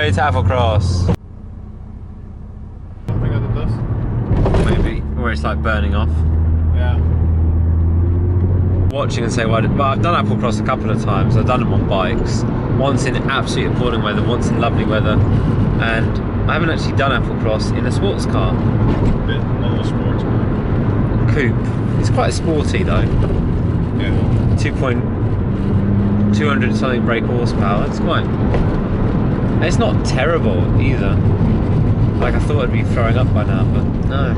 way to Applecross. Something at the dust? Maybe, where it's like burning off. Yeah. Watching and say, well, I've done Applecross a couple of times. I've done them on bikes. Once in absolutely appalling weather, once in lovely weather. And I haven't actually done Applecross in a sports car. A bit on a sports car. Coupe. It's quite sporty though. Yeah. 200 something brake horsepower. It's quite. And it's not terrible either. Like I thought I'd be throwing up by now, but no.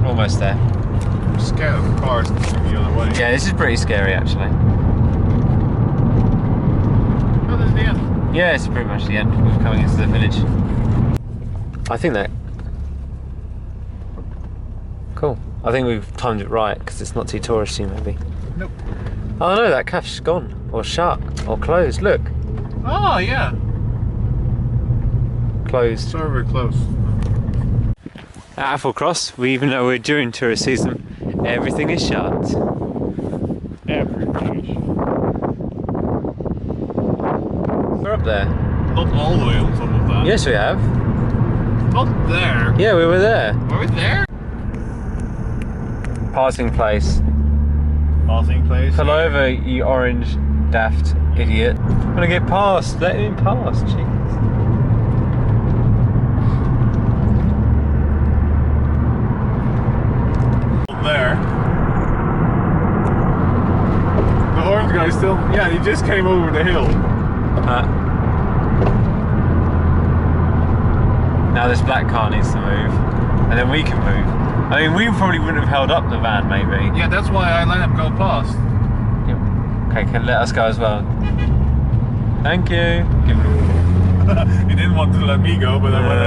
Almost there. I'm scared of cars going the other way. Yeah, this is pretty scary actually. Oh, this is the end. Yeah, it's pretty much the end. We're coming into the village. I think that. Cool. I think we've timed it right because it's not too touristy, maybe. Nope. Oh no, that cafe's gone or shut or closed. Look, Oh, yeah. closed. Sorry, we're close. At Applecross, even though we're during tourist season, everything is shut. Everything. We're up there. Not all the way on top of that. Yes, we have. Not there. Yeah, we were there. Are we there? Passing place. Passing place. Pull over, you orange daft idiot. I'm gonna get past. Let him pass. Jeez. There. The orange guy still. Yeah, he just came over the hill. Now this black car needs to move, and then we can move. I mean, we probably wouldn't have held up the van, maybe. Yeah, that's why I let him go past. Okay, can let us go as well. Thank you. He didn't want to let me go, but I went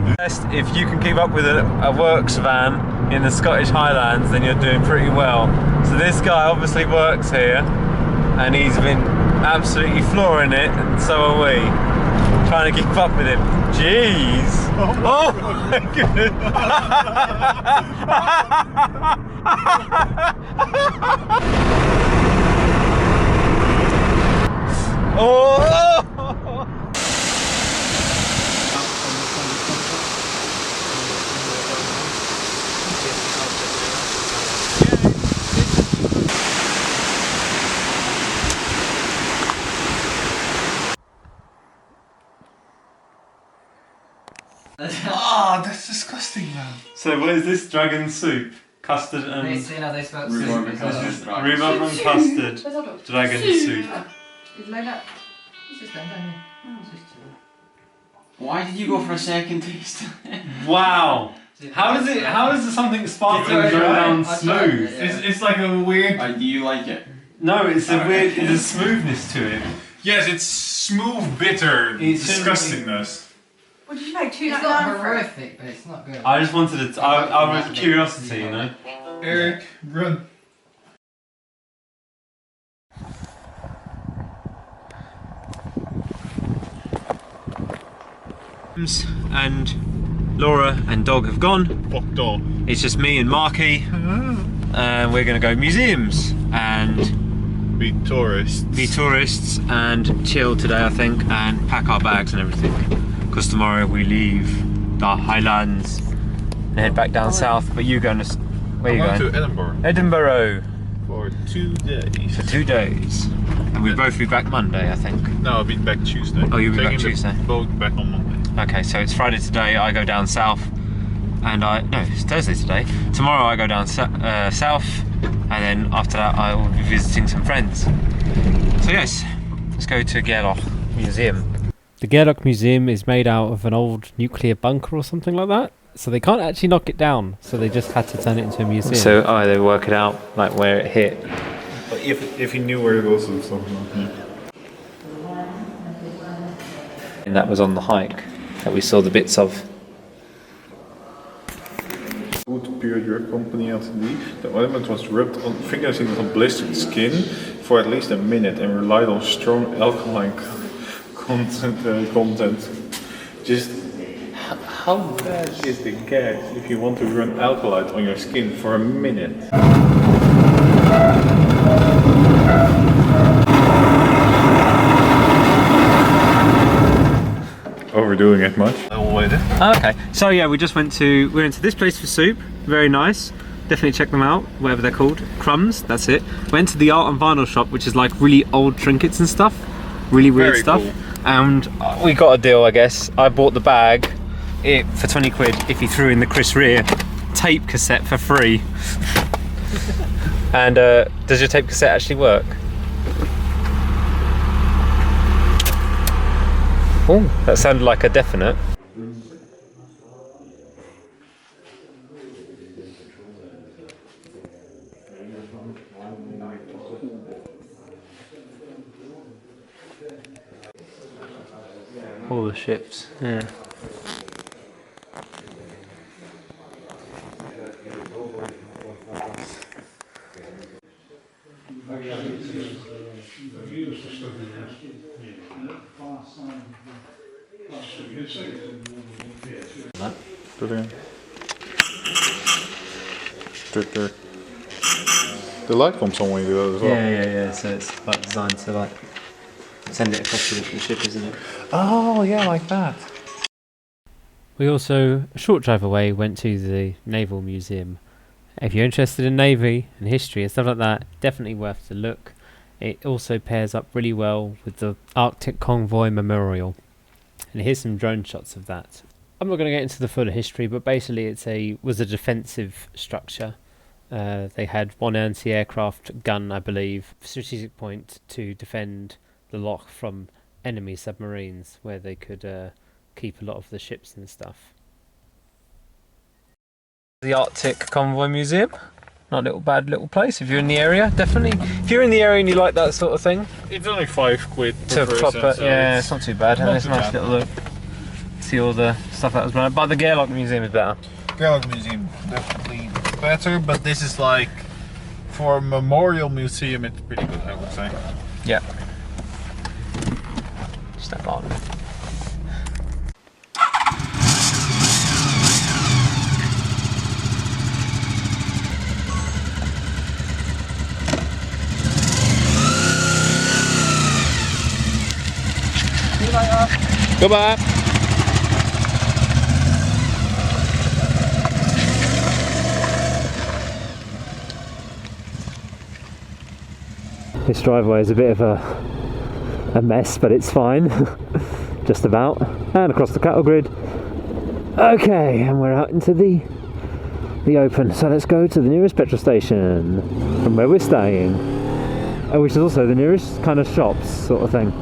anyway. If you can keep up with a works van in the Scottish Highlands, then you're doing pretty well. So this guy obviously works here, and he's been absolutely flooring it, and so are we. Trying to keep up with him. Jeez! Oh my goodness! Oh! Ah, that's disgusting, man. So what is this? Dragon soup? Custard and... Rhubarb and custard. Rhubarb and custard. Dragon soup. Why did you go for a second taste? Wow! How does something sparkling go down smooth? It's like a weird... Do you like it? No, it's a weird, there's a smoothness to it. Yes, it's smooth, bitter disgustingness. What did you pay? It's $2.99 not for it? horrific, but it's not good. I just wanted to, I was curiosity, you know? Eric, run. And Laura and Dog have gone. Fucked off. It's just me and Marky. And we're gonna go museums and Be tourists and chill today, I think, and pack our bags and everything. Because tomorrow we leave the Highlands and head back down south. But you going to, where are you going? to Edinburgh. Edinburgh. For 2 days. For 2 days. And we'll both be back Monday, I think. No, I'll be back Tuesday. Oh, you'll be back Taking Tuesday. The boat back on Monday. Okay, so it's Friday today, I go down south. And no, it's Thursday today. Tomorrow I go down south. And then after that I will be visiting some friends. So yes, let's go to Gerloch Museum. The Gerloch Museum is made out of an old nuclear bunker or something like that. So they can't actually knock it down, so they just had to turn it into a museum. So they work it out, like where it hit. But if he knew where it was or something. And that was on the hike that we saw the bits of. Good period company LTD. The ointment was rubbed on fingers in on blistered skin for at least a minute and relied on strong alkaline content. Just how bad is the gas if you want to run alkaline on your skin for a minute? overdoing it much. Oh, okay. So yeah, we went to this place for soup. Very nice. Definitely check them out, whatever they're called. Crumbs, that's it. Went to the art and vinyl shop, which is like really old trinkets and stuff. Really weird Very stuff. cool. And we got a deal, I guess. I bought the bag for 20 quid if you threw in the Chris Rea tape cassette for free. And does your tape cassette actually work? Oh, that sounded like a definite. All the ships, yeah. The light comes on when you do that as well. Yeah. So it's like designed to like send it across to a different ship, isn't it? Oh, yeah, like that. We also, a short drive away, went to the Naval Museum. If you're interested in Navy and history and stuff like that, definitely worth the look. It also pairs up really well with the Arctic Convoy Memorial. And here's some drone shots of that. I'm not going to get into the full history, but basically it was a defensive structure. They had one anti-aircraft gun, I believe, strategic point to defend the loch from enemy submarines, where they could keep a lot of the ships and stuff. The Arctic Convoy Museum. Not a bad little place if you're in the area, definitely. If you're in the area and you like that sort of thing. It's only 5 quid To per proper, person, so yeah, it's not too bad. And it's a nice bad. little look. See all the stuff that was around. But the Gairloch Museum is better. Gairloch Museum definitely better, but this is like, for a memorial museum, it's pretty good, I would say. Yeah. Step on. Goodbye. This driveway is a bit of a mess, but it's fine. Just about. And across the cattle grid. Okay, and we're out into the open. So let's go to the nearest petrol station from where we're staying. Which is also the nearest kind of shops sort of thing.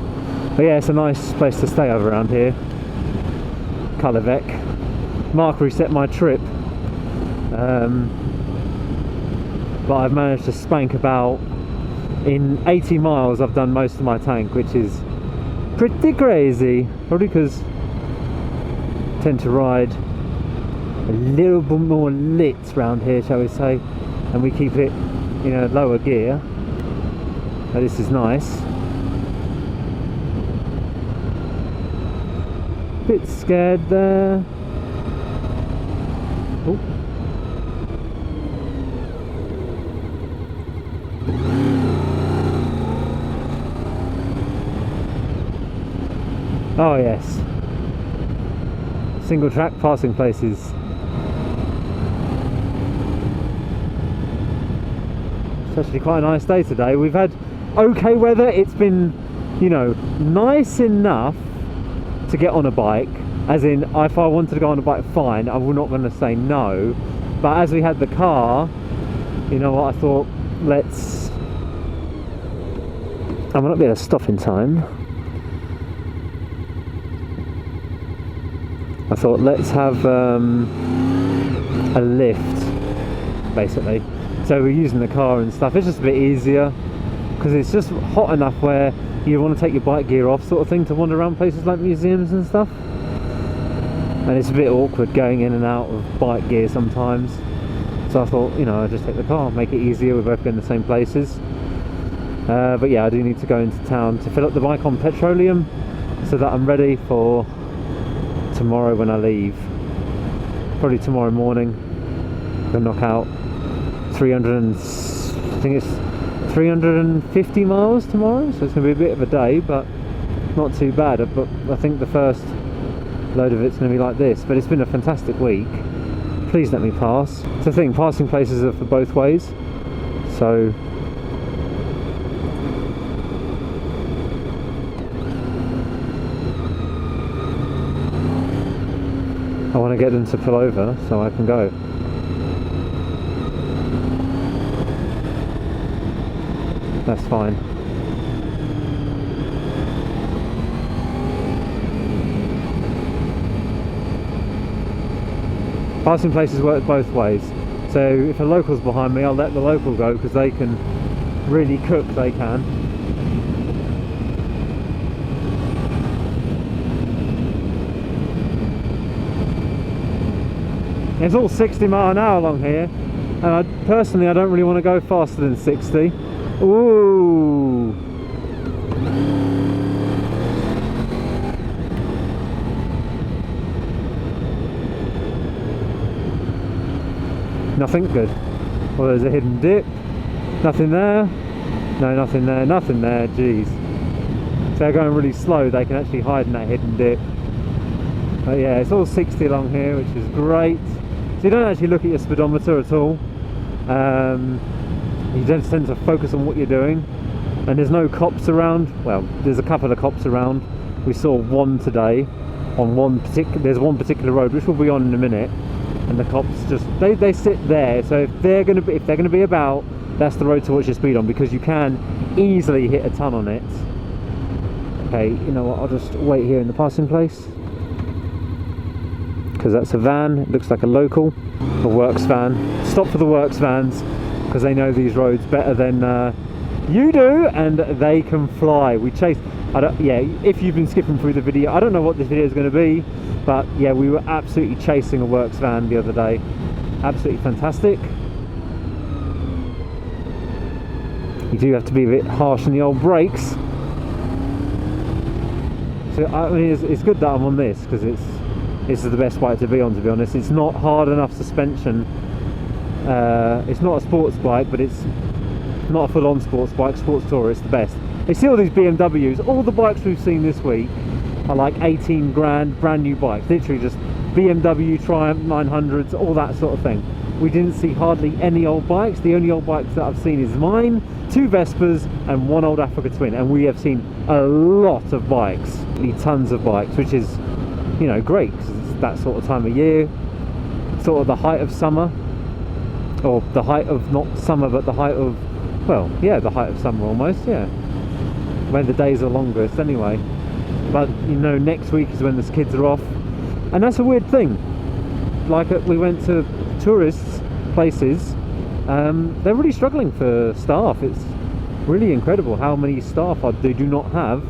But yeah, it's a nice place to stay over around here. Kalavek. Mark reset my trip. But I've managed to spank about, in 80 miles I've done most of my tank, which is pretty crazy. Probably because I tend to ride a little bit more lit round here, shall we say, and we keep it in a lower gear. So this is nice. Bit scared there. Oh. Oh yes. Single track passing places. It's actually quite a nice day today. We've had okay weather. It's been, you know, nice enough to get on a bike, as in if I wanted to go on a bike, fine, I'm not going to say no, but as we had the car, you know what, I thought I might not be able to stop in time. I thought let's have a lift basically, so we're using the car and stuff. It's just a bit easier because it's just hot enough where you want to take your bike gear off sort of thing to wander around places like museums and stuff, and it's a bit awkward going in and out of bike gear sometimes, so I thought, you know, I'd just take the car, make it easier, we're both going to the same places. But yeah, I do need to go into town to fill up the bike on petroleum so that I'm ready for tomorrow when I leave. Probably tomorrow morning we'll knock out 350 miles tomorrow, so it's going to be a bit of a day, but not too bad. But I think the first load of it's going to be like this. But it's been a fantastic week. Please let me pass. It's the thing, passing places are for both ways. So I want to get them to pull over so I can go. That's fine. Passing places work both ways. So if a local's behind me, I'll let the local go because they can really cook, they can. It's all 60 mile an hour along here, and personally I don't really want to go faster than 60. Ooh! Nothing good. Well, there's a hidden dip. Nothing there. No, nothing there. Nothing there. Jeez. If they're going really slow, they can actually hide in that hidden dip. But yeah, it's all 60 along here, which is great. So you don't actually look at your speedometer at all. You just tend to focus on what you're doing. And there's no cops around. Well, there's a couple of cops around. We saw one today on there's one particular road, which we'll be on in a minute. And the cops just they sit there. So if they're gonna be about, that's the road to watch your speed on, because you can easily hit a ton on it. Okay, you know what? I'll just wait here in the passing place, because that's a van. It looks like a local, a works van. Stop for the works vans, because they know these roads better than you do, and they can fly. We chase. Yeah, if you've been skipping through the video, I don't know what this video is going to be, but yeah, we were absolutely chasing a works van the other day. Absolutely fantastic. You do have to be a bit harsh on the old brakes. So I mean, it's good that I'm on this, because this is the best bike to be on, to be honest. It's not hard enough suspension. It's not a sports bike, but it's not a full-on sports bike. Sports Tourer is the best. You see all these BMWs, all the bikes we've seen this week are like 18 grand, brand new bikes, literally just BMW, Triumph 900s, all that sort of thing. We didn't see hardly any old bikes. The only old bikes that I've seen is mine, 2 Vespers and 1 old Africa Twin, and we have seen a lot of bikes, tons of bikes, which is, you know, great, because it's that sort of time of year, sort of the height of summer, or the height of, not summer, but the height of, well, yeah, the height of summer almost, yeah, when the days are longest anyway. But you know, next week is when the kids are off, and that's a weird thing. Like we went to tourists places, they're really struggling for staff. It's really incredible how many staff they do not have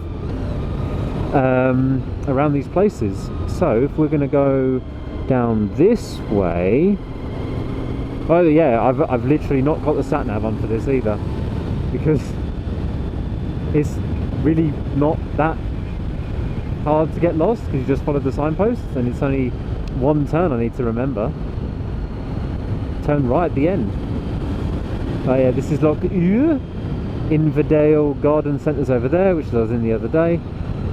around these places. So if we're going to go down this way, oh yeah, I've literally not got the sat nav on for this either, because it's really not that hard to get lost, because you just follow the signposts, and it's only one turn I need to remember. Turn right at the end. Oh yeah, this is like Inverdale Garden Centre's over there, which I was in the other day.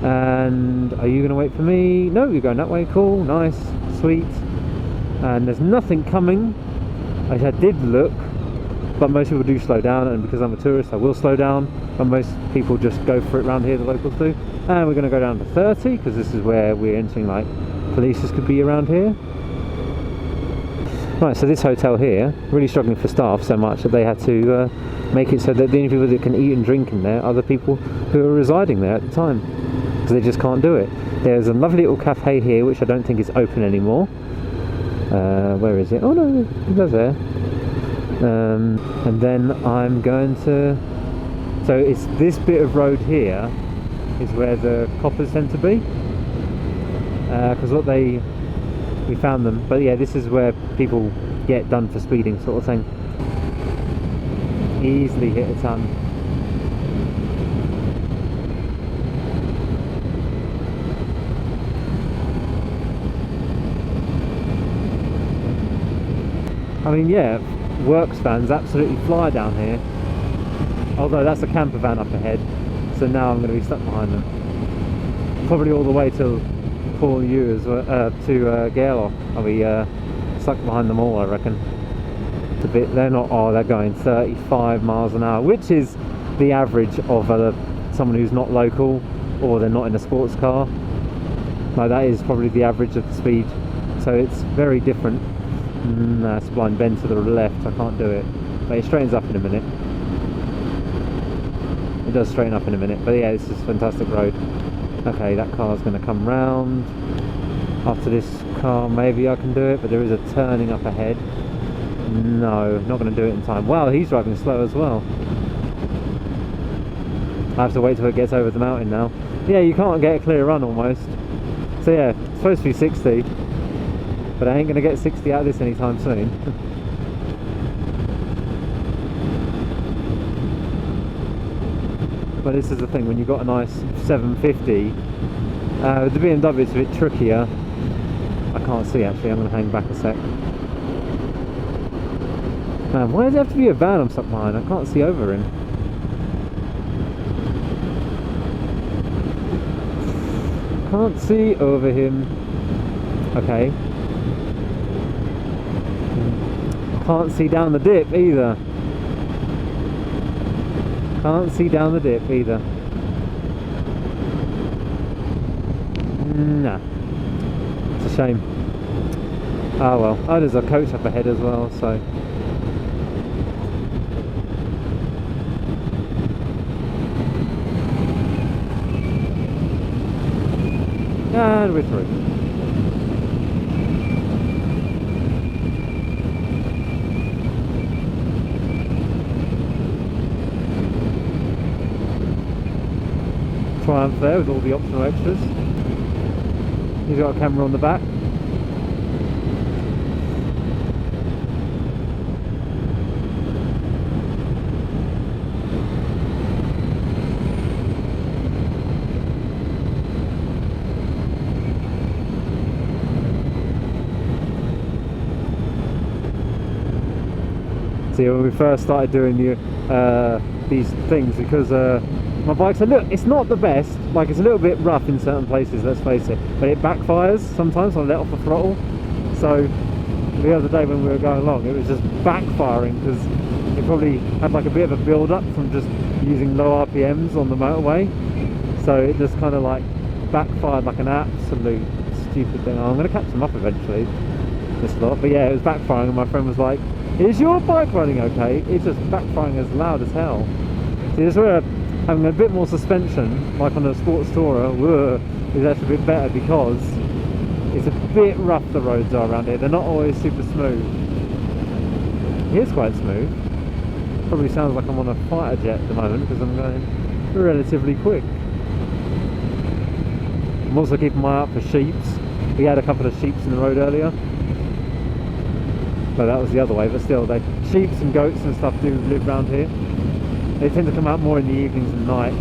And are you going to wait for me? No, you're going that way. Cool, nice, sweet. And there's nothing coming. I did look, but most people do slow down, and because I'm a tourist I will slow down, but most people just go for it around here, the locals do. And we're going to go down to 30, because this is where we're entering, like, police could be around here. Right, so this hotel here, really struggling for staff so much that they had to make it so that the only people that can eat and drink in there are the people who are residing there at the time, because they just can't do it. There's a lovely little cafe here, which I don't think is open anymore. Where is it? Oh no, it goes there. And then I'm going to, so it's this bit of road here is where the coppers tend to be, because look, we found them. But yeah, this is where people get done for speeding, sort of thing. Easily hit a ton. I mean, yeah, works vans absolutely fly down here. Although that's a camper van up ahead, so now I'm going to be stuck behind them. Probably all the way till pull you as well, to Gairloch. I'll be stuck behind them all, I reckon. It's a bit. They're not. Oh, they're going 35 miles an hour, which is the average of someone who's not local or they're not in a sports car. Like that is probably the average of the speed. So it's very different. That's a blind bend to the left. I can't do it, but it straightens up in a minute. It does straighten up in a minute. But yeah, this is a fantastic road. Okay, that car's going to come round. After this car, maybe I can do it, but there is a turning up ahead. No, not going to do it in time. Wow, he's driving slow as well. I have to wait till it gets over the mountain now. Yeah, you can't get a clear run almost. So yeah, it's supposed to be 60, but I ain't going to get 60 out of this anytime soon. But this is the thing, when you've got a nice 750, with the BMW it's a bit trickier. I can't see actually, I'm going to hang back a sec. Man, why does it have to be a van I'm stuck behind? I can't see over him. Can't see over him. Okay. Can't see down the dip either. Can't see down the dip either. Nah. It's a shame. Oh well. Oh, there's a coach up ahead as well, so. And we're through. Triumph there with all the optional extras. He's got a camera on the back. When we first started doing these things, because my bike said, look, it's not the best, like it's a little bit rough in certain places, let's face it, but it backfires sometimes when I let off the throttle. So the other day when we were going along, it was just backfiring because it probably had like a bit of a build up from just using low RPMs on the motorway, so it just kind of like backfired like an absolute stupid thing. I'm going to catch them up eventually, this lot, but yeah, it was backfiring and my friend was like, is your bike running okay? It's just backfiring as loud as hell. See, this is where having a bit more suspension, like on a sports tourer, is actually a bit better because it's a bit rough, the roads are around here. They're not always super smooth. Here's quite smooth. Probably sounds like I'm on a fighter jet at the moment because I'm going relatively quick. I'm also keeping my eye out for sheeps. We had a couple of sheeps in the road earlier. But that was the other way, but still, sheep and goats and stuff do live around here. They tend to come out more in the evenings and night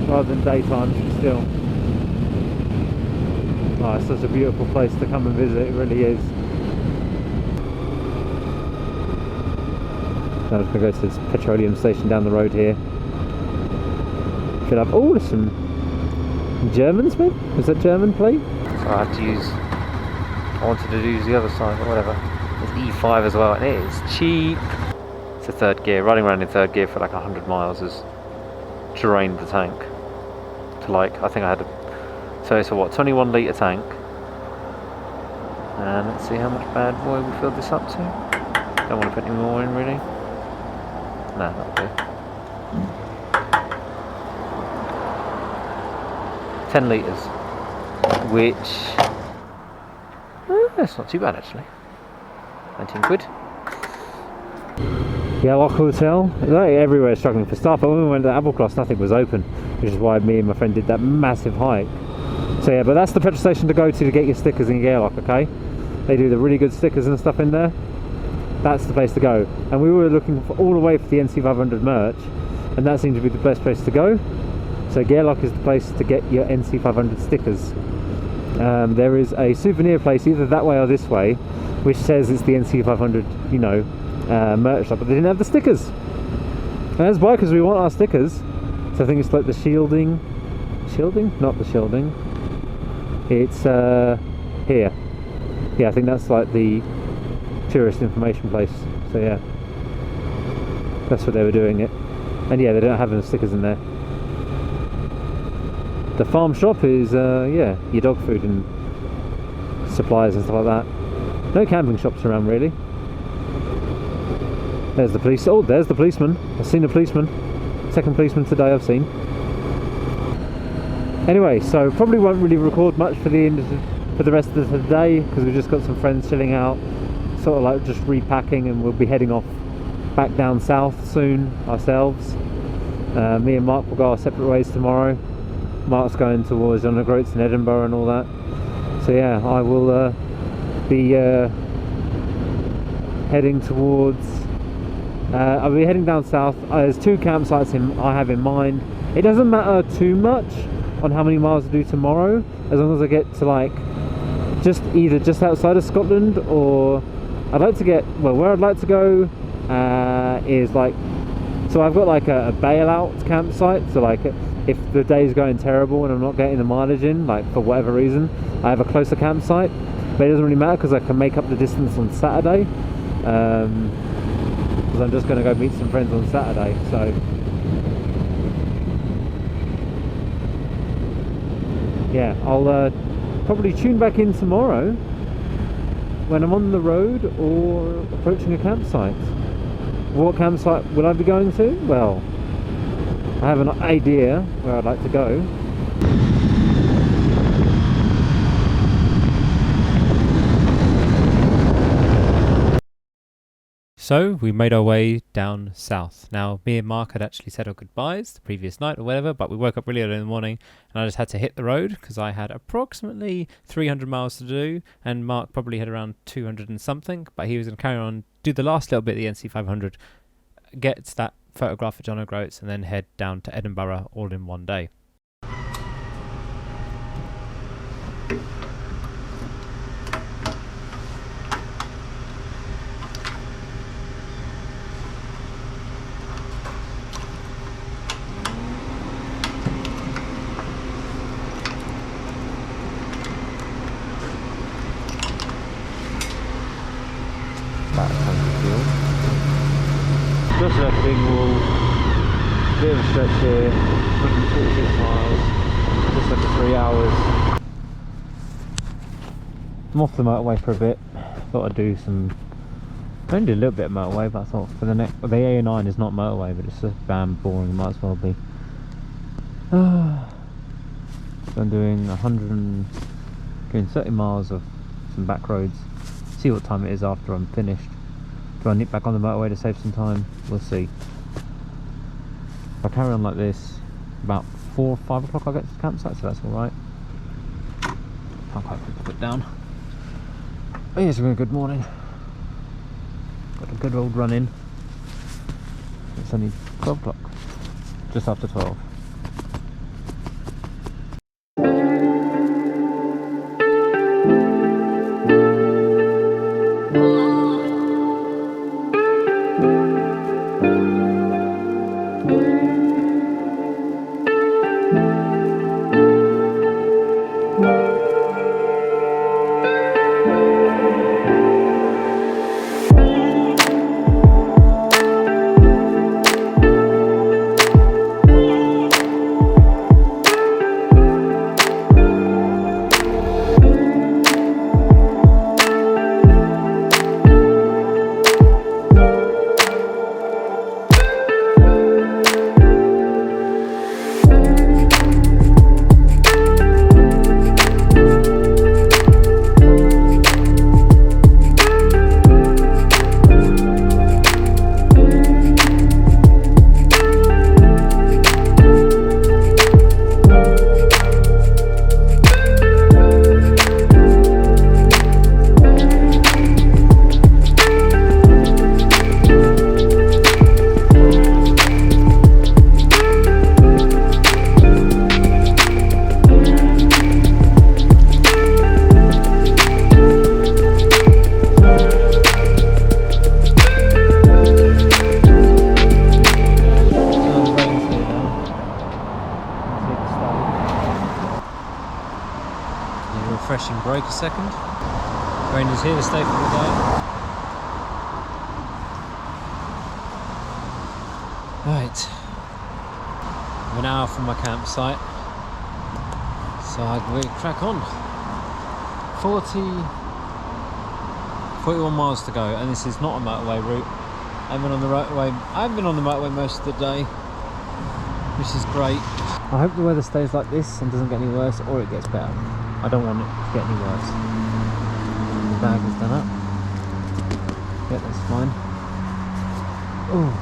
rather than daytime, but still. Oh, it's such a beautiful place to come and visit, it really is. Now I'm just going to go to this petroleum station down the road here. Fill up. Oh, there's some Germans, maybe? Is that German plate? So I wanted to use the other side or whatever. There's E5 as well, and it is cheap. It's a third gear. Running around in third gear for like 100 miles has drained the tank to like, I think I had so it's a what, 21 litre tank. And let's see how much bad boy we filled this up to. Don't want to put any more in really. Nah, that'll do. 10 litres, which that's not too bad actually. 19 quid. Yeah, Lock Hotel. Like everywhere struggling for staff, but when we went to Applecross, nothing was open, which is why me and my friend did that massive hike. So yeah, but that's the petrol station to go to get your stickers in Gairloch, okay? They do the really good stickers and stuff in there. That's the place to go. And we were looking for all the way for the NC500 merch, and that seemed to be the best place to go. So Gairloch is the place to get your NC500 stickers. There is a souvenir place either that way or this way, which says it's the NC500, you know, merch shop, but they didn't have the stickers. And as bikers, we want our stickers. So I think it's like the shielding, not the shielding. It's here. Yeah, I think that's like the tourist information place. So yeah, that's what they were doing it. And yeah, they don't have any stickers in there. The farm shop is yeah, your dog food and supplies and stuff like that. No camping shops around really. There's the police. Oh, there's the policeman. I've seen the policeman. Second policeman today I've seen. Anyway, so probably won't really record much for the rest of the day, because we've just got some friends chilling out, sort of like just repacking, and we'll be heading off back down south soon ourselves. Me and Mark will go our separate ways tomorrow. Mark's going towards John O'Groats in Edinburgh and all that. So yeah, I will be heading towards. I'll be heading down south. There's 2 campsites I have in mind. It doesn't matter too much on how many miles I do tomorrow, as long as I get to like either just outside of Scotland, or I'd like to get, well, where I'd like to go is like, so I've got like a bailout campsite, so like if the day's going terrible and I'm not getting the mileage in, like for whatever reason, I have a closer campsite, but it doesn't really matter because I can make up the distance on Saturday, because I'm just going to go meet some friends on Saturday. So yeah, I'll probably tune back in tomorrow when I'm on the road or approaching a campsite. What campsite will I be going to? Well, I have an idea where I'd like to go. So we made our way down south. Now, me and Mark had actually said our goodbyes the previous night or whatever, but we woke up really early in the morning and I just had to hit the road because I had approximately 300 miles to do, and Mark probably had around 200 and something, but he was going to carry on, do the last little bit of the NC 500, get to that photograph at John O'Groats, and then head down to Edinburgh all in one day. Just left Dingwall, bit of a stretch here, 146 miles, just under 3 hours. I'm off the motorway for a bit. Thought I'd do some, I only did a little bit of motorway, but I thought for the next, the A9 is not motorway, but it's just damn boring, might as well be. So I'm doing 30 miles of some back roads, see what time it is after I'm finished. Do I nip back on the motorway to save some time? We'll see. If I carry on like this, about 4 or 5 o'clock I'll get to the campsite, so that's alright. Can't quite put the foot down. Oh yes, a good morning. Got a good old run in. It's only 12 o'clock. Just after 12. second. Ranger's here to stay for the day. Right. I'm an hour from my campsite. So we crack on. 41 miles to go, and this is not a motorway route. I've been on the motorway most of the day, which is great. I hope the weather stays like this and doesn't get any worse, or it gets better. I don't want it to get any worse. The bag is done up. Yeah, that's fine. Oh.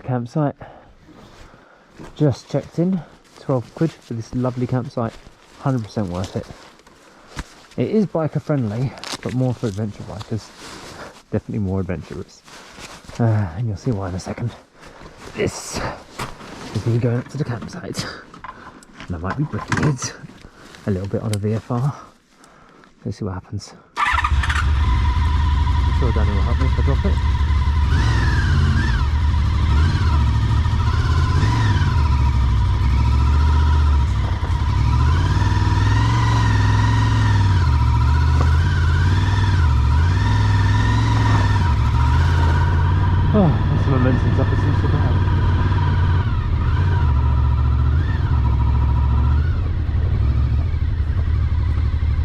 Campsite. Just checked in. 12 quid for this lovely campsite. 100% worth it. It is biker friendly, but more for adventure bikers. Definitely more adventurous. And you'll see why in a second. This is me going up to the campsite. And I might be bricking it a little bit on a VFR. Let's see what happens. I'm sure Danny will help me if I drop it. Oh, that's the momentum's up, it seems to bad.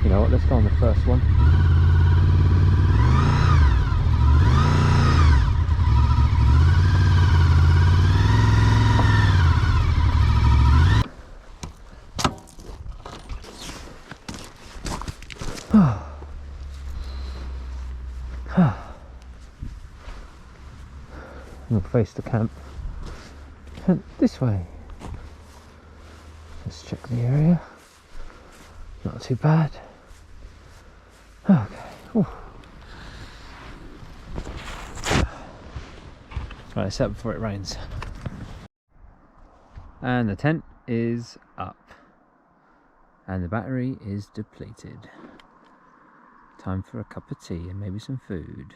You know what, let's go on the first one. We'll face the camp and this way. Let's check the area. Not too bad. Okay. Ooh. Right, set up before it rains. And the tent is up. And the battery is depleted. Time for a cup of tea and maybe some food.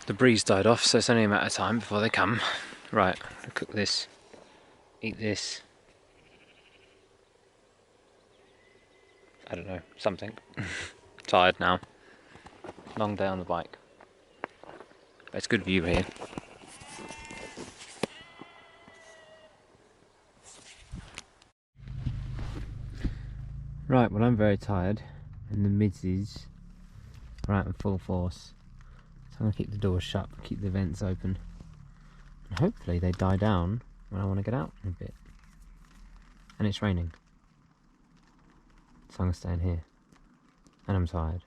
The breeze died off, so it's only a matter of time before they come. Right, I'll cook this, eat this. I don't know, something. Tired now. Long day on the bike. But it's good view here. Right, well I'm very tired and the midges are out in full force. So I'm going to keep the doors shut, keep the vents open. And hopefully they die down when I want to get out in a bit. And it's raining. So I'm going to stay in here. And I'm tired.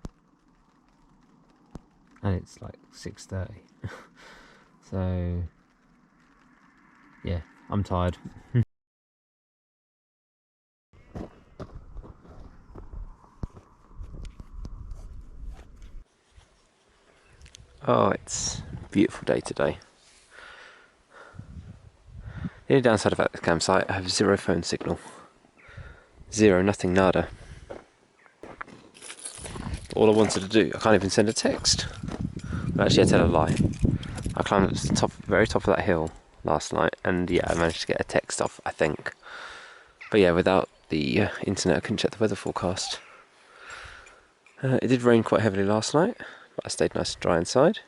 And it's like 6:30. So yeah, I'm tired. Oh, it's a beautiful day today. The only downside about the campsite, I have zero phone signal. Zero, nothing, nada. All I wanted to do, I can't even send a text. Actually, I tell a lie. I climbed up to the very top of that hill last night, and yeah, I managed to get a text off, I think. But yeah, without the internet, I couldn't check the weather forecast. It did rain quite heavily last night, but I stayed nice and dry inside.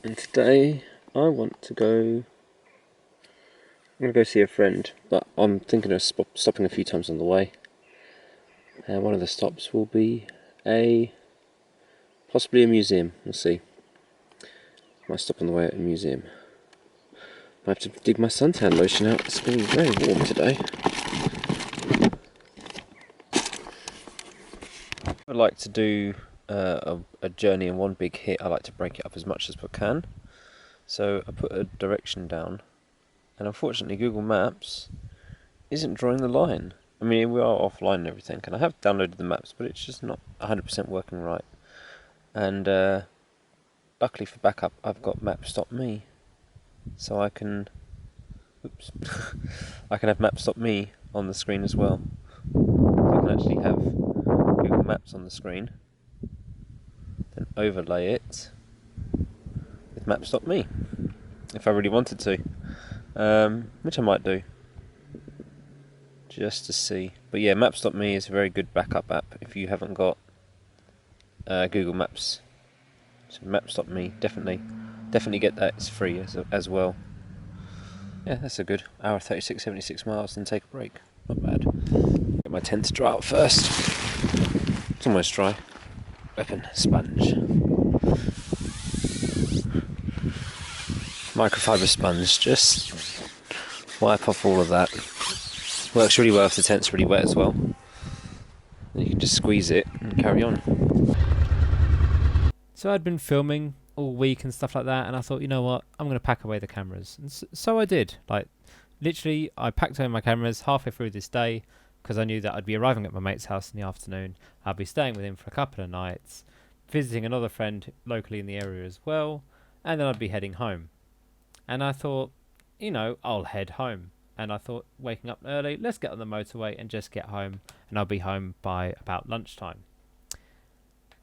And today, I want to go... I'm going to go see a friend, but I'm thinking of stopping a few times on the way. And one of the stops will be possibly a museum, we'll see. Might stop on the way at a museum. Might have to dig my suntan lotion out, it's been very warm today. I like to do a journey in one big hit. I like to break it up as much as I can. So I put a direction down, and unfortunately Google Maps isn't drawing the line. I mean, we are offline and everything, and I have downloaded the maps, but it's just not 100% working right. And luckily for backup, I've got Maps.me, so I can, oops, I can have Maps.me on the screen as well. So I can actually have Google Maps on the screen, then overlay it with Maps.me, if I really wanted to, which I might do, just to see. But yeah, Maps.me is a very good backup app if you haven't got Google Maps. So Maps.me, definitely get that. It's free as well. Yeah, that's a good hour 36, 76 miles, then take a break. Not bad. Get my tent to dry out first. It's almost dry. Weapon, sponge. Microfiber sponge, just wipe off all of that. Works really well if the tent's really wet as well. Then you can just squeeze it and carry on. So I'd been filming all week and stuff like that, and I thought, you know what, I'm going to pack away the cameras. And so I did. Like, literally, I packed away my cameras halfway through this day, because I knew that I'd be arriving at my mate's house in the afternoon. I'd be staying with him for a couple of nights, visiting another friend locally in the area as well, and then I'd be heading home. And I thought, you know, I'll head home. And I thought, waking up early, let's get on the motorway and just get home, and I'll be home by about lunchtime.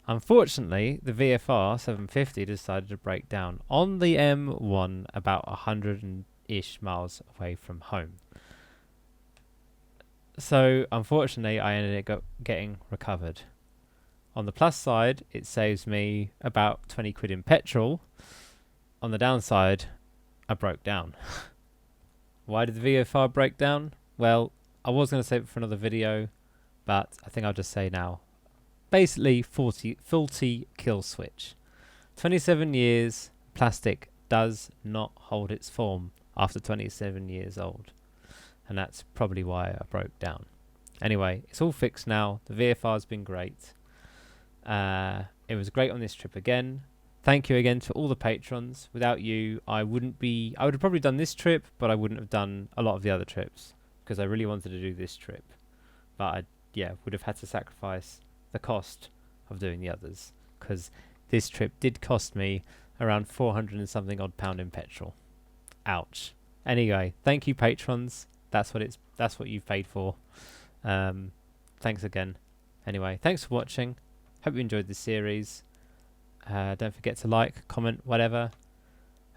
Unfortunately, the VFR750 decided to break down on the M1 about 100-ish miles away from home. So, unfortunately, I ended up getting recovered. On the plus side, it saves me about 20 quid in petrol. On the downside, I broke down. Why did the VFR break down? Well, I was going to save it for another video, but I think I'll just say now. Basically, faulty kill switch. 27 years, plastic does not hold its form after 27 years old. And that's probably why I broke down. Anyway, it's all fixed now. The VFR's been great. It was great on this trip again. Thank you again to all the patrons. Without you, I would have probably done this trip, but I wouldn't have done a lot of the other trips, because I really wanted to do this trip. But I, would have had to sacrifice the cost of doing the others, because this trip did cost me around 400 and something odd pound in petrol. Ouch. Anyway, thank you patrons. That's what you've paid for. Thanks again. Anyway, thanks for watching. Hope you enjoyed this series. Don't forget to like, comment, whatever,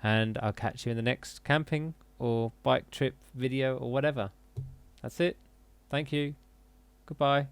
and I'll catch you in the next camping or bike trip video or whatever. That's it. Thank you. Goodbye.